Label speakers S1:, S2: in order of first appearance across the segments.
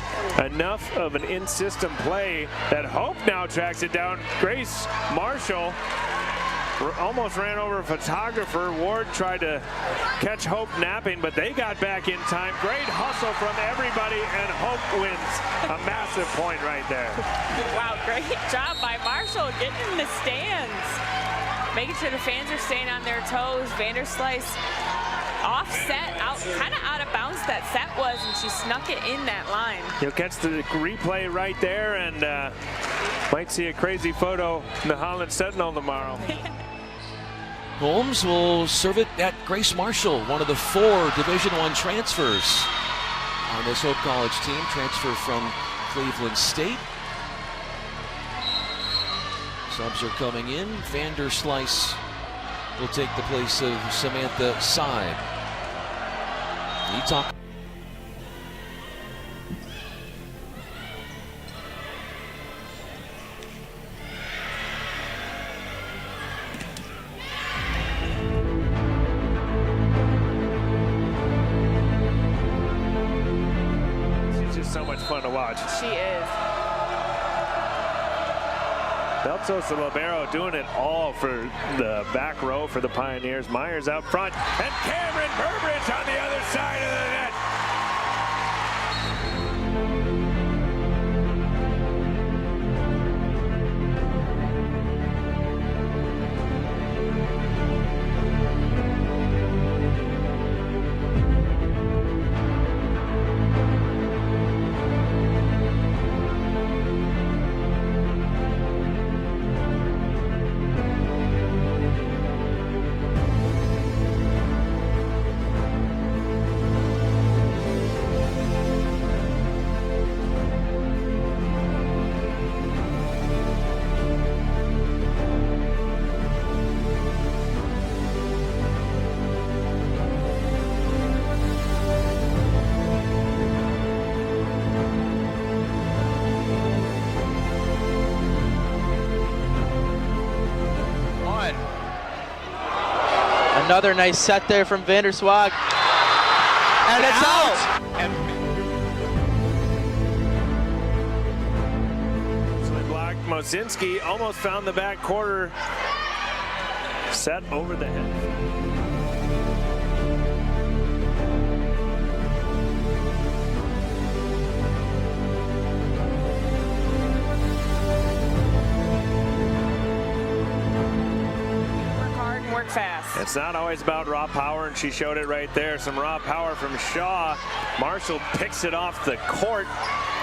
S1: was enough of an in-system play that Hope now tracks it down. Grace Marshall almost ran over a photographer. Ward tried to catch Hope napping, but they got back in time. Great hustle from everybody, and Hope wins a massive point right there.
S2: Wow, great job by Marshall getting in the stands, making sure the fans are staying on their toes. Vanderslice offset, kind of out of bounds that set was, and she snuck it in that line.
S1: You'll catch the replay right there, and might see a crazy photo in the Holland Sentinel tomorrow.
S3: Holmes will serve it at Grace Marshall, one of the 4 Division I transfers on this Hope College team, transfer from Cleveland State. Subs are coming in. Vanderslice will take the place of Samantha Side. He talked.
S1: So much fun to watch.
S2: She is.
S1: Beltos and Libero doing it all for the back row for the Pioneers. Myers out front, and Cameron Burbridge on the other side of the net.
S4: Another nice set there from Vanderswag. And it's out!
S1: So block. Mosinski almost found the back quarter. Set over the head.
S2: Fast.
S1: It's not always about raw power, and she showed it right there. Some raw power from Shaw. Marshall picks it off the court,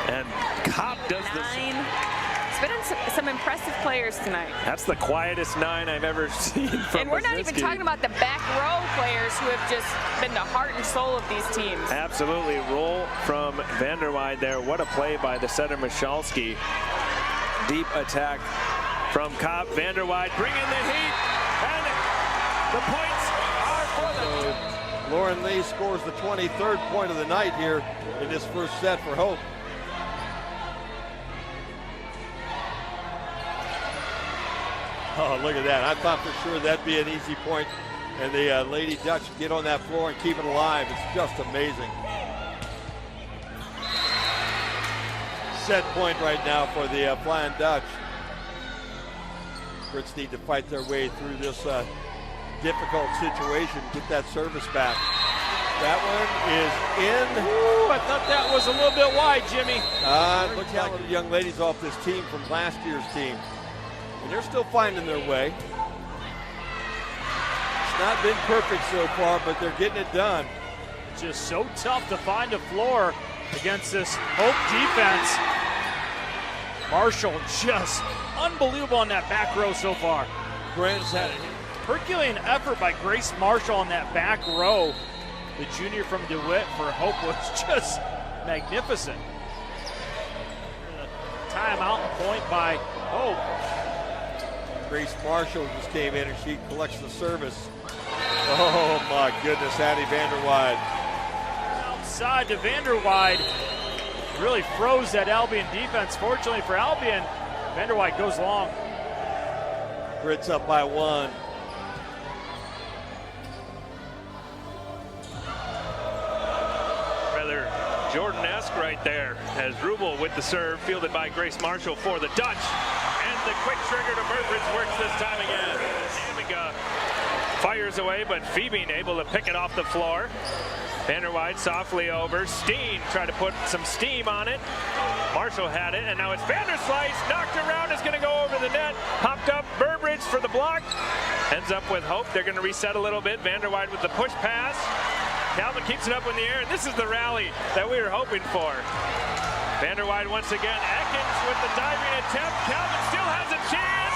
S1: and Kopp does this.
S2: It's been some impressive players tonight.
S1: That's the quietest 9 I've ever seen from
S2: And we're not even talking about the back row players who have just been the heart and soul of these teams.
S1: Absolutely. Roll from Vanderweide there. What a play by the setter Michalski. Deep attack from Kopp. Vanderweide bringing the heat, and the points are for them.
S5: Lauren Lee scores the 23rd point of the night here in this first set for Hope. Oh, look at that. I thought for sure that'd be an easy point, and the Lady Dutch get on that floor and keep it alive. It's just amazing. Set point right now for the Flying Dutch. Brits need to fight their way through this difficult situation, get that service back. That one is in.
S6: Ooh, I thought that was a little bit wide, Jimmy.
S5: It looks like the young ladies off this team from last year's team. And they're still finding their way. It's not been perfect so far, but they're getting it done.
S6: Just so tough to find the floor against this Hope defense. Marshall just unbelievable on that back row so far.
S5: Grant's had it.
S6: Herculean effort by Grace Marshall on that back row. The junior from DeWitt for Hope was just magnificent. Timeout and point by Hope.
S5: Grace Marshall just came in and she collects the service. Oh my goodness, Addie Vanderweide.
S6: Outside to Vanderweide. Really froze that Albion defense. Fortunately for Albion, Vanderweide goes long.
S5: Brits up by 1.
S1: Jordan Picturesque right there as Rubel with the serve, fielded by Grace Marshall for the Dutch. And the quick trigger to Burbridge works this time again. Amiga fires away, but Phoebe able to pick it off the floor. Vanderwide softly over. Steen tried to put some steam on it. Marshall had it, and now it's Vanderslice. Knocked around, is going to go over the net. Popped up, Burbridge for the block. Ends up with Hope. They're going to reset a little bit. Vanderwide with the push pass. Calvin keeps it up in the air, and this is the rally that we were hoping for. Vanderwide once again. Ekins with the diving attempt. Calvin still has a chance.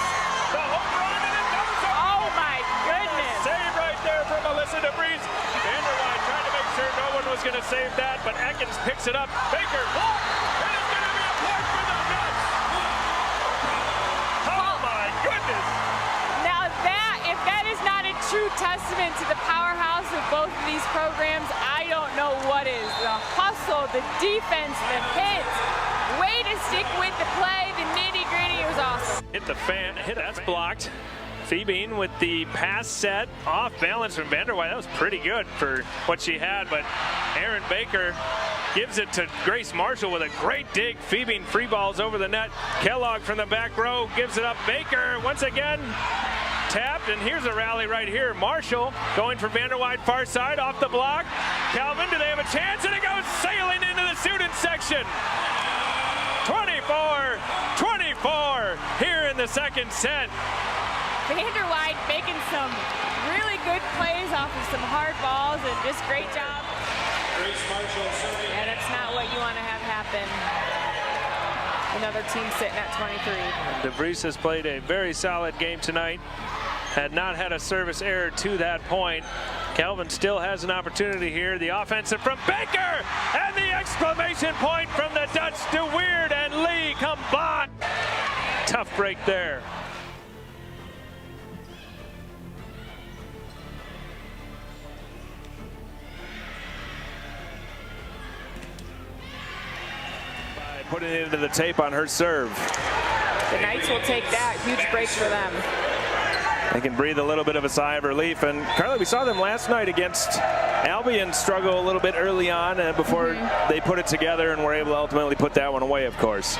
S1: The Hope run, and it goes over.
S2: Oh my goodness.
S1: Save right there from Alyssa DeVries. Vanderwide trying to make sure no one was going to save that, but Ekins picks it up. Baker, block. And it's going to be a point for the Nuts. Oh my goodness.
S2: Now that, if that is not a true testament to the powerhouse of both of these programs, I don't know what is. The hustle, the defense, the hits. Way to stick with the play, the nitty-gritty. It was awesome.
S1: Hit the fan, that's blocked. Phoebe with the pass set, off balance from Vanderwide. That was pretty good for what she had, but Aaron Baker gives it to Grace Marshall with a great dig. Phoebe free balls over the net. Kellogg from the back row gives it up. Baker once again tapped, and here's a rally right here. Marshall going for Vanderwide far side, off the block. Calvin, do they have a chance? And it goes sailing into the student section. 24-24 here in the second set.
S2: Vanderwide making some really good plays off of some hard balls, and just great job. And it's not what you want to have happen. Another team sitting at 23.
S1: DeVries has played a very solid game tonight. Had not had a service error to that point. Calvin still has an opportunity here. The offensive from Baker, and the exclamation point from the Dutch to Weird and Lee combined. Tough break there. Putting it into the tape on her serve.
S2: The Knights will take that. Huge break for them.
S1: They can breathe a little bit of a sigh of relief. And Carly, we saw them last night against Albion struggle a little bit early on before they put it together and were able to ultimately put that one away, of course.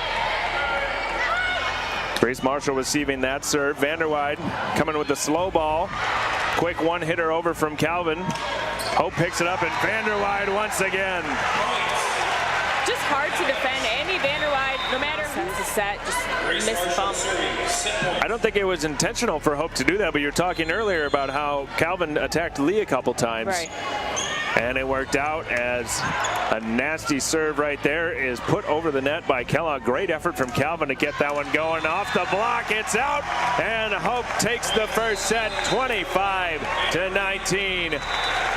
S1: Grace Marshall receiving that serve. Vanderwide coming with the slow ball. Quick one-hitter over from Calvin. Hope picks it up, and Vanderwide once again.
S2: Just hard to defend. Andy Vanderwide, no matter who's a set, just missed the bump.
S1: I don't think it was intentional for Hope to do that, but you're talking earlier about how Calvin attacked Lee a couple times.
S2: Right.
S1: And it worked out as a nasty serve right there is put over the net by Kellogg. Great effort from Calvin to get that one going. Off the block, it's out, and Hope takes the first set, 25-19.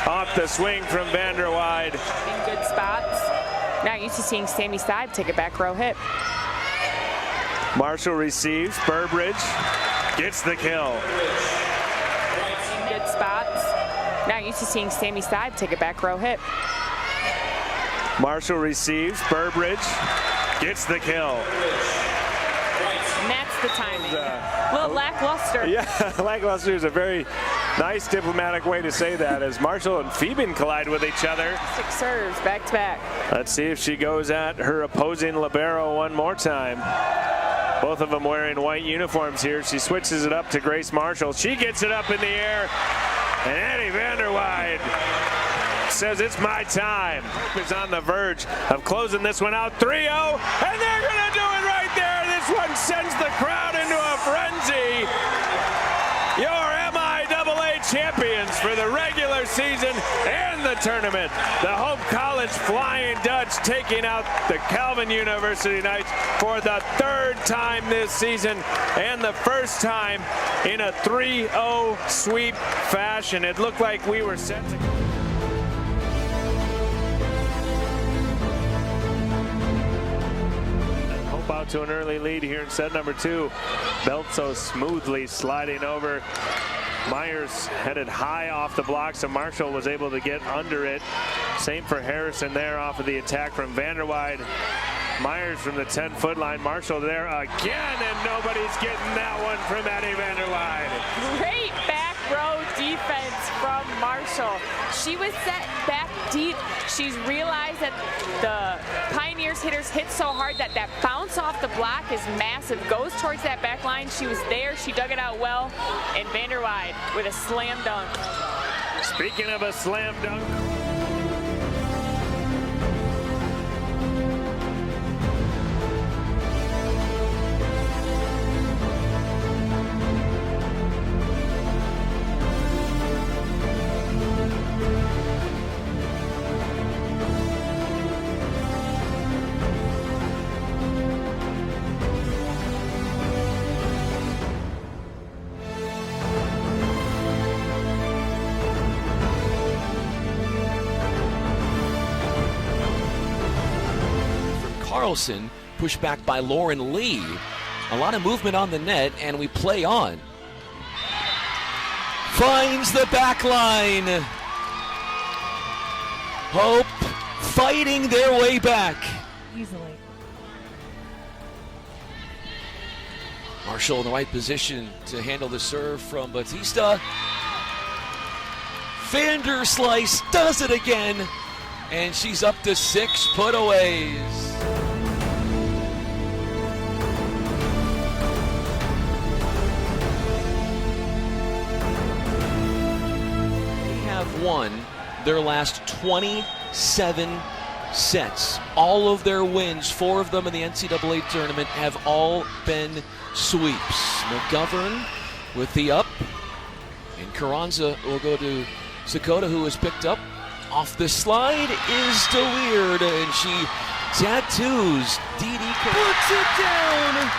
S1: Off the swing from Vanderwide.
S2: In good spots. Not used to seeing Sammy Steib take a back row hit.
S1: Marshall receives. Burbridge gets the kill.
S2: In good spots. Not used to seeing Sammy Steib take a back row hit.
S1: Marshall receives. Burbridge gets the kill.
S2: And that's the timing. A little lackluster.
S1: Yeah, lackluster is a very nice diplomatic way to say that, as Marshall and Phoebe collide with each other.
S2: 6 serves back to back.
S1: Let's see if she goes at her opposing libero one more time. Both of them wearing white uniforms here. She switches it up to Grace Marshall. She gets it up in the air, and Annie Vanderwide says it's my time. Is on the verge of closing this one out 3-0, and they're gonna do it right there. This one sends the crowd into a frenzy. Your MIAA champions for the regular season and the tournament. The Hope College Flying Dutch taking out the Calvin University Knights for the 3rd time this season, and the first time in a 3-0 sweep fashion. It looked like we were set to... Out to an early lead here in set number 2. Beltso smoothly sliding over. Myers headed high off the block, so Marshall was able to get under it. Same for Harrison there off of the attack from Vanderwide. Myers from the 10-foot line. Marshall there again, and nobody's getting that one from Eddie Vanderwide.
S2: Great back row defense from from Marshall. She was set back deep. She's realized that the Pioneers hitters hit so hard that that bounce off the block is massive. Goes towards that back line. She was there. She dug it out well. And Vanderwide with a slam dunk.
S1: Speaking of a slam dunk.
S3: Carlson, pushed back by Lauren Lee. A lot of movement on the net, and we play on. Finds the back line. Hope fighting their way back.
S7: Easily.
S3: Marshall in the right position to handle the serve from Batista. Vanderslice does it again, and she's up to 6 putaways. Won their last 27 sets. All of their wins, 4 of them in the NCAA tournament, have all been sweeps. McGovern with the up, and Carranza will go to Sakota, who is picked up. Off the slide is DeWeird, and she tattoos Didi. Puts it down.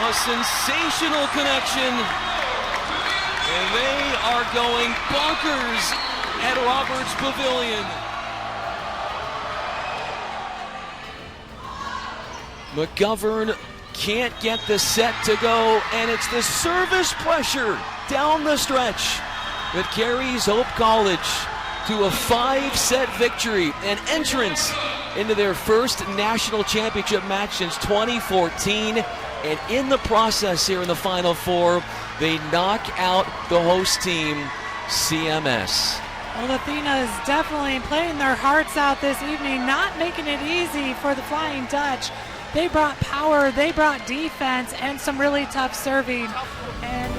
S3: A sensational connection. And they are going bonkers at Roberts Pavilion. McGovern can't get the set to go, and it's the service pressure down the stretch that carries Hope College to a 5-set victory, an entrance into their first national championship match since 2014. And in the process here in the Final Four, they knock out the host team, CMS.
S7: Well, Athena is definitely playing their hearts out this evening, not making it easy for the Flying Dutch. They brought power, they brought defense, and some really tough serving. And